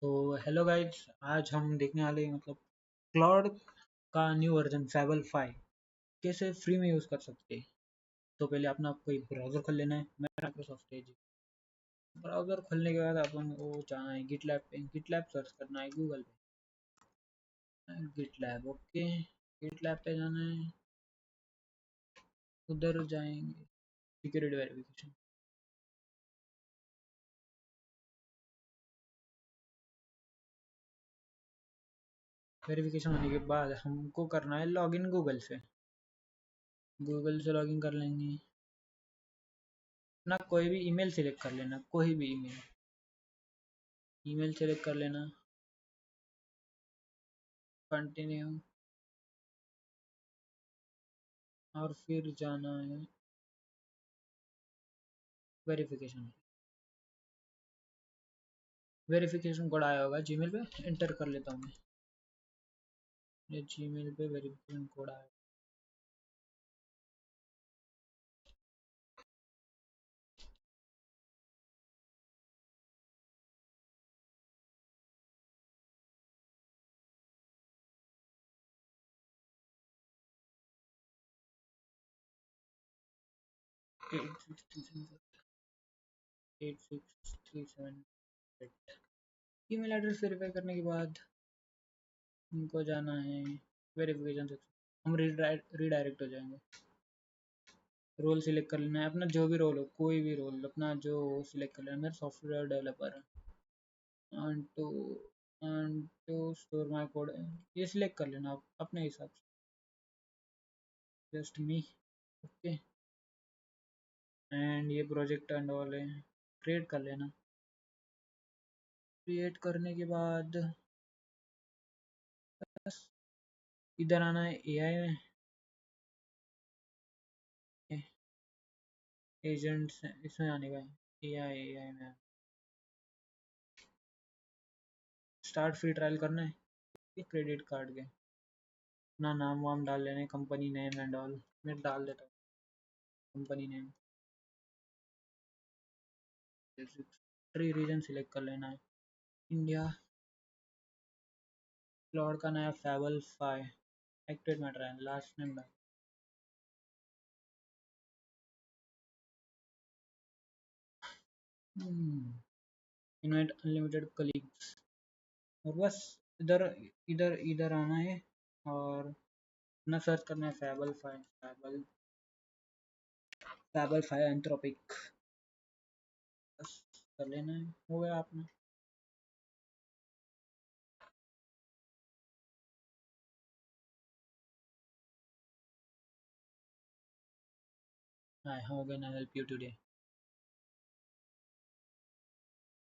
तो hello guys, आज हम देखने वाले हैं क्लाउड का न्यू वर्जन फैबल 5 कैसे फ्री में यूज़ कर सकते हैं। तो पहले अपना कोई ब्राउज़र खोल लेना है। मैं माइक्रोसॉफ्ट एज ब्राउज़र खोलने के बाद अपन को जाना है गिटलैब पे। गिटलैब सर्च करना है गूगल पे। गिटलैब ओके, गिटलैब पे जाना है। उधर जाएंगे सिक्योरिटी वेरिफिकेशन। वेरिफिकेशन होने के बाद हमको करना है लॉगिन गूगल से। गूगल से लॉगिन कर लेंगे। ना कोई भी ईमेल सेलेक्ट कर लेना, कोई भी ईमेल ईमेल सेलेक्ट कर लेना। कंटिन्यू और फिर जाना है वेरिफिकेशन। वेरिफिकेशन कोड आया होगा जीमेल पे, एंटर कर लेता हूँ मैं। ये जीमेल पे वेरिफिकेशन कोड आया। 8637 ईमेल एड्रेस वेरीफाई करने के बाद उनको जाना है वेरिफिकेशन सेक्शन। हम रीडायरेक्ट हो जाएंगे। रोल सिलेक्ट कर लेना है अपना, जो भी रोल हो, कोई भी रोल अपना जो सिलेक्ट कर लेना। मेरा सॉफ्टवेयर डेवलपर है। टू स्टोर माई कोड, ये सिलेक्ट कर लेना आप अपने हिसाब से। Just me okay. एंड ये प्रोजेक्ट एंड ऑल है, क्रिएट कर लेना। क्रिएट करने के बाद बस इधर आना है एआई में। एजेंट्स इसमें आने का है। एआई एआई में स्टार्ट फ्री ट्रायल करना है। क्रेडिट कार्ड के अपना नाम वाम डाल लेने, कंपनी नेम एंड ऑल। मैं डाल देता हूँ कंपनी नेम। ट्री रीजन सिलेक्ट कर लेना है इंडिया। क्लाउड का नया फैबल 5 एक्टिवेट मैटर है, लास्ट नेम डाल। इनवाइट अनलिमिटेड कलीग्स और बस इधर इधर इधर आना है और अपना सर्च करना है फैबल 5। फैबल 5 एंथ्रोपिक बस कर लेना है। हो गया आपने। Hi, how can I help you today?